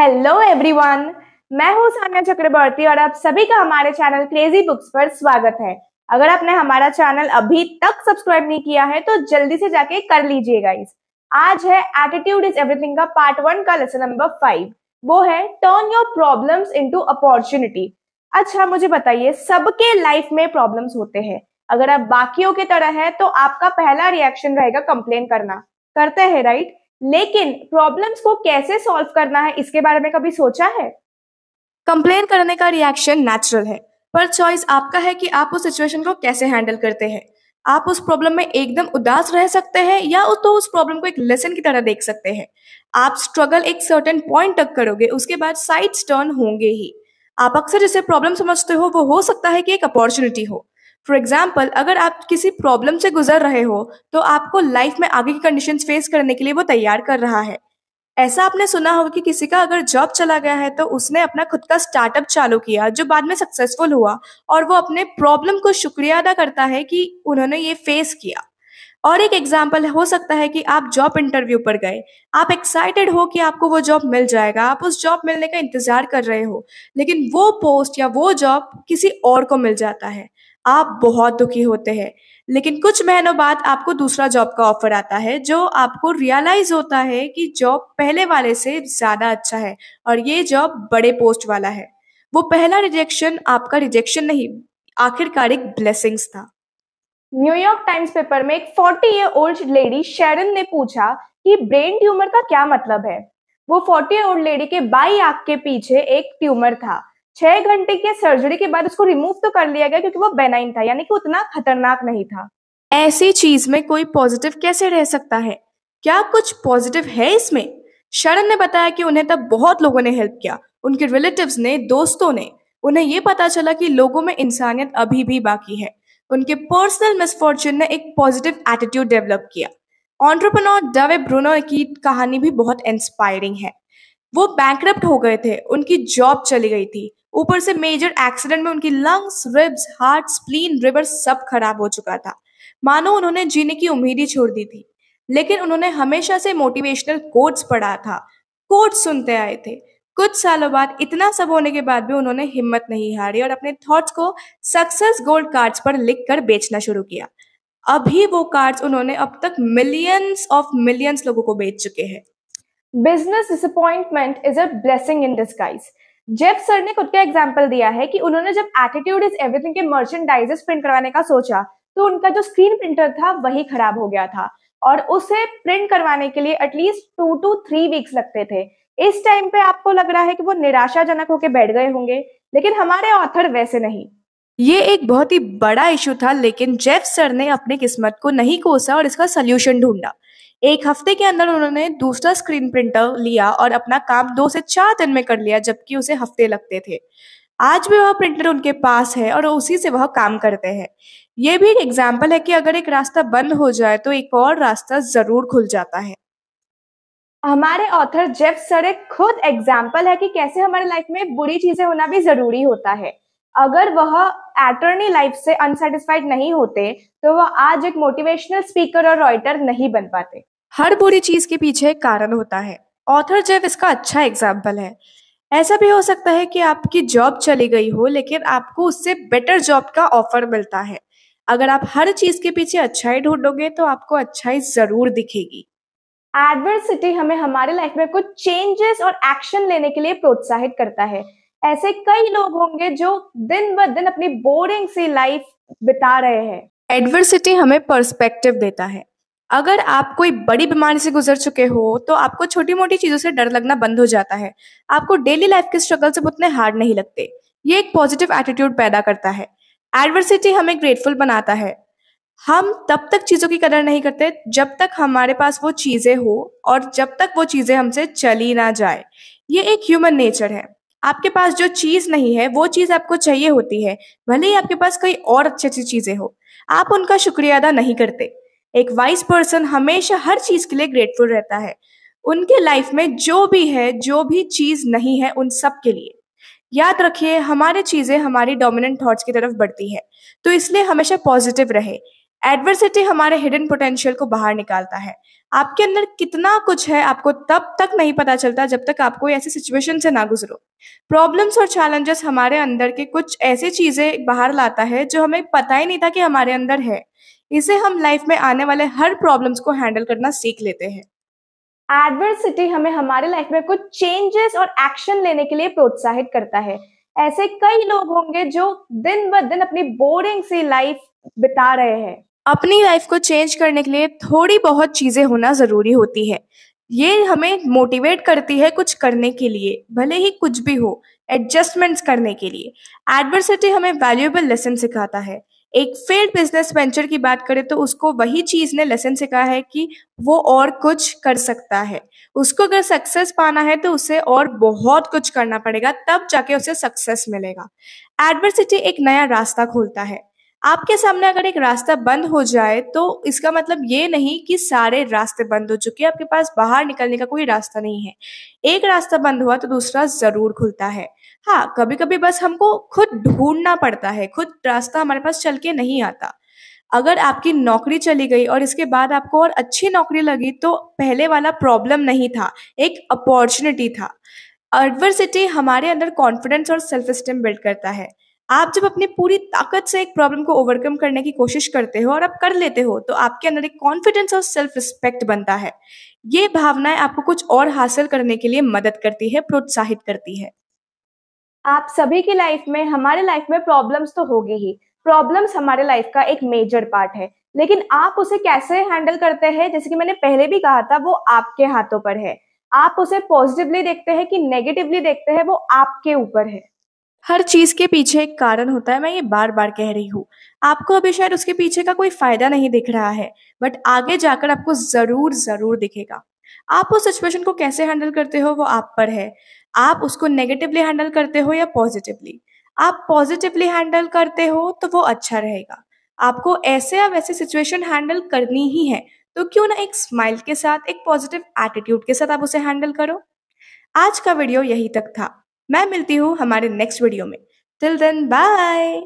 Hello everyone, मैं हूँ सान्या चक्रवर्ती और आप सभी का हमारे चैनल क्रेजी बुक्स पर स्वागत है। अगर आपने हमारा चैनल अभी तक सब्सक्राइब नहीं किया है तो जल्दी से जाके कर लीजिए गाइस। आज है एटीट्यूड इज एवरीथिंग का पार्ट 1 का लेसन नंबर 5। वो है turn your problems into opportunity. अच्छा मुझे बताइए, सबके लाइफ में प्रॉब्लम्स होते हैं। अगर आप बाकियों की तरह है तो आपका पहला रिएक्शन रहेगा कंप्लेन करना, करते हैं राइट? लेकिन प्रॉब्लम्स को कैसे सॉल्व करना है इसके बारे में कभी सोचा है? कंप्लेन करने का रिएक्शन नेचुरल है, पर चॉइस आपका है कि आप उस सिचुएशन को कैसे हैंडल करते हैं। आप उस प्रॉब्लम में एकदम उदास रह सकते हैं या तो उस प्रॉब्लम को एक लेसन की तरह देख सकते हैं। आप स्ट्रगल एक सर्टेन पॉइंट तक करोगे, उसके बाद साइड्स टर्न होंगे ही। आप अक्सर जिसे प्रॉब्लम समझते हो वो हो सकता है कि एक अपॉर्चुनिटी हो। फॉर एग्जाम्पल, अगर आप किसी प्रॉब्लम से गुजर रहे हो तो आपको लाइफ में आगे की कंडीशंस फेस करने के लिए वो तैयार कर रहा है। ऐसा आपने सुना होगा कि किसी का अगर जॉब चला गया है तो उसने अपना खुद का स्टार्टअप चालू किया जो बाद में सक्सेसफुल हुआ, और वो अपने प्रॉब्लम को शुक्रिया अदा करता है कि उन्होंने ये फेस किया। और एक एग्जाम्पल हो सकता है कि आप जॉब इंटरव्यू पर गए, आप एक्साइटेड हो कि आपको वो जॉब मिल जाएगा, आप उस जॉब मिलने का इंतजार कर रहे हो, लेकिन वो पोस्ट या वो जॉब किसी और को मिल जाता है। आप बहुत दुखी होते हैं, लेकिन कुछ महीनों बाद आपको दूसरा जॉब का ऑफर आता है जो आपको रियलाइज होता है कि जॉब पहले वाले से ज्यादा अच्छा है और ये जॉब बड़े पोस्ट वाला है। वो पहला रिजेक्शन आपका रिजेक्शन नहीं, आखिरकार एक ब्लेसिंग्स था। न्यूयॉर्क टाइम्स पेपर में एक 40 ईयर ओल्ड लेडी शेरन ने पूछा कि ब्रेन ट्यूमर का क्या मतलब है। वो 40 ईयर ओल्ड लेडी के बाई आंख के पीछे एक ट्यूमर था। 6 घंटे के सर्जरी के बाद उसको रिमूव तो कर लिया गया क्योंकि वो बेनाइन था, यानी कि उतना खतरनाक नहीं था। ऐसी चीज में कोई पॉजिटिव कैसे रह सकता है? क्या कुछ पॉजिटिव है इसमें? शरण ने बताया कि उन्हें तब बहुत लोगों ने हेल्प किया, उनके रिलेटिव्स ने, दोस्तों ने। उन्हें ये पता चला कि लोगों में इंसानियत अभी भी बाकी है। उनके पर्सनल मिसफॉर्चून ने एक पॉजिटिव एटीट्यूड डेवलप किया। एंटरप्रेन्योर डेविड ब्रूनो की कहानी भी बहुत इंस्पायरिंग है। वो बैंकरप्ट हो गए थे, उनकी जॉब चली गई थी, ऊपर से मेजर एक्सीडेंट में उनकी lungs, ribs, heart, spleen, liver सब खराब हो चुका था। मानो उन्होंने जीने की उम्मीद ही छोड़ दी थी। लेकिन उन्होंने हमेशा से मोटिवेशनल कोट्स पढ़ा था, कोट्स सुनते आए थे। कुछ सालों बाद इतना सब होने के बाद भी उन्होंने हिम्मत नहीं हारी और अपने थॉट्स को सक्सेस गोल्ड कार्ड्स पर लिख कर बेचना शुरू किया। अभी वो कार्ड्स उन्होंने अब तक मिलियंस ऑफ मिलियंस लोगों को बेच चुके हैं। Business disappointment is a blessing in disguise. Jeff sir ने खुद का एग्जांपल दिया है कि उन्होंने जब एटीट्यूड इज एवरीथिंग के मर्चेंडाइजेस प्रिंट करवाने का सोचा तो उनका जो स्क्रीन प्रिंटर था वही खराब हो गया था और उसे प्रिंट करवाने के लिए एटलीस्ट 2 to 3 वीक्स लगते थे। इस टाइम पे आपको लग रहा है कि वो निराशाजनक होकर बैठ गए होंगे, लेकिन हमारे ऑथर वैसे नहीं। ये एक बहुत ही बड़ा इशू था, लेकिन जेफ सर ने अपनी किस्मत को नहीं कोसा और इसका सोल्यूशन ढूंढा। एक हफ्ते के अंदर उन्होंने दूसरा स्क्रीन प्रिंटर लिया और अपना काम 2 से 4 दिन में कर लिया, जबकि उसे हफ्ते लगते थे। आज भी वह प्रिंटर उनके पास है और उसी से वह काम करते हैं। ये भी एक एग्जाम्पल है कि अगर एक रास्ता बंद हो जाए तो एक और रास्ता जरूर खुल जाता है। हमारे ऑथर जेफ सर एक खुद एग्जाम्पल है कि कैसे हमारे लाइफ में बुरी चीजें होना भी जरूरी होता है। अगर वह एटर्नी लाइफ से अनसेटिस्फाइड नहीं होते तो वह आज एक मोटिवेशनल स्पीकर और राइटर नहीं बन पाते। हर बुरी चीज के पीछे एक कारण होता है। ऑथर जेफ इसका अच्छा एग्जाम्पल है। ऐसा भी हो सकता है कि आपकी जॉब चली गई हो, लेकिन आपको उससे बेटर जॉब का ऑफर मिलता है। अगर आप हर चीज के पीछे अच्छाई ढूंढोगे तो आपको अच्छाई जरूर दिखेगी। एडवर्सिटी हमें हमारे लाइफ में कुछ चेंजेस और एक्शन लेने के लिए प्रोत्साहित करता है। ऐसे कई लोग होंगे जो दिन ब दिन अपनी बोरिंग सी लाइफ बिता रहे हैं। एडवर्सिटी हमें पर्सपेक्टिव देता है। अगर आप कोई बड़ी बीमारी से गुजर चुके हो तो आपको छोटी मोटी चीजों से डर लगना बंद हो जाता है। आपको डेली लाइफ के स्ट्रगल से उतने हार्ड नहीं लगते। ये एक पॉजिटिव एटीट्यूड पैदा करता है। एडवर्सिटी हमें ग्रेटफुल बनाता है। हम तब तक चीजों की कदर नहीं करते जब तक हमारे पास वो चीजें हो और जब तक वो चीजें हमसे चली ना जाए। ये एक ह्यूमन नेचर है। आपके पास जो चीज नहीं है वो चीज आपको चाहिए होती है, भले ही आपके पास कोई और अच्छी अच्छी चीजें हो, आप उनका शुक्रिया अदा नहीं करते। एक वाइज पर्सन हमेशा हर चीज के लिए ग्रेटफुल रहता है, उनके लाइफ में जो भी है, जो भी चीज नहीं है, उन सब के लिए। याद रखिए, हमारी चीजें हमारी डोमिनेंट थॉट्स की तरफ बढ़ती है, तो इसलिए हमेशा पॉजिटिव रहे। एडवर्सिटी हमारे हिडन पोटेंशियल को बाहर निकालता है। आपके अंदर कितना कुछ है आपको तब तक नहीं पता चलता जब तक आप कोई ऐसी सिचुएशन से ना गुजरो। प्रॉब्लम्स और चैलेंजेस हमारे अंदर के कुछ ऐसी चीजें बाहर लाता है जो हमें पता ही नहीं था कि हमारे अंदर है। इसे हम लाइफ में आने वाले हर प्रॉब्लम्स को हैंडल करना सीख लेते हैं। एडवर्सिटी हमें हमारे लाइफ में कुछ चेंजेस और एक्शन लेने के लिए प्रोत्साहित करता है। ऐसे कई लोग होंगे जो दिन ब दिन अपनी बोरिंग सी लाइफ बिता रहे हैं। अपनी लाइफ को चेंज करने के लिए थोड़ी बहुत चीजें होना जरूरी होती है। ये हमें मोटिवेट करती है कुछ करने के लिए, भले ही कुछ भी हो, एडजस्टमेंट्स करने के लिए। एडवर्सिटी हमें वैल्यूएबल लेसन सिखाता है। एक फेल्ड बिजनेस वेंचर की बात करें तो उसको वही चीज ने लेसन सिखाया है कि वो और कुछ कर सकता है। उसको अगर सक्सेस पाना है तो उसे और बहुत कुछ करना पड़ेगा, तब जाके उसे सक्सेस मिलेगा। एडवर्सिटी एक नया रास्ता खोलता है। आपके सामने अगर एक रास्ता बंद हो जाए तो इसका मतलब ये नहीं कि सारे रास्ते बंद हो चुके हैं, आपके पास बाहर निकलने का कोई रास्ता नहीं है। एक रास्ता बंद हुआ तो दूसरा जरूर खुलता है। हाँ, कभी कभी बस हमको खुद ढूंढना पड़ता है, खुद रास्ता हमारे पास चल के नहीं आता। अगर आपकी नौकरी चली गई और इसके बाद आपको और अच्छी नौकरी लगी तो पहले वाला प्रॉब्लम नहीं था, एक अपॉर्चुनिटी था। एडवर्सिटी हमारे अंदर कॉन्फिडेंस और सेल्फ स्टीम बिल्ड करता है। आप जब अपनी पूरी ताकत से एक प्रॉब्लम को ओवरकम करने की कोशिश करते हो और आप कर लेते हो तो आपके अंदर एक कॉन्फिडेंस और सेल्फ रिस्पेक्ट बनता है। ये भावनाएं आपको कुछ और हासिल करने के लिए मदद करती है, प्रोत्साहित करती है। आप सभी की लाइफ में, हमारे लाइफ में प्रॉब्लम्स तो होगी ही। प्रॉब्लम्स हमारे लाइफ का एक मेजर पार्ट है, लेकिन आप उसे कैसे हैंडल करते हैं, जैसे कि मैंने पहले भी कहा था, वो आपके हाथों पर है। आप उसे पॉजिटिवली देखते हैं कि नेगेटिवली देखते हैं, वो आपके ऊपर है। हर चीज के पीछे एक कारण होता है, मैं ये बार बार कह रही हूँ। आपको अभी शायद उसके पीछे का कोई फायदा नहीं दिख रहा है, बट आगे जाकर आपको जरूर जरूर दिखेगा। आप उस सिचुएशन को कैसे हैंडल करते हो वो आप पर है। आप उसको नेगेटिवली हैंडल करते हो या पॉजिटिवली। आप पॉजिटिवली हैंडल करते हो तो वो अच्छा रहेगा। आपको ऐसे या वैसे सिचुएशन हैंडल करनी ही है, तो क्यों ना एक स्माइल के साथ, एक पॉजिटिव एटीट्यूड के साथ आप उसे हैंडल करो। आज का वीडियो यही तक था। मैं मिलती हूँ हमारे नेक्स्ट वीडियो में। Till then bye.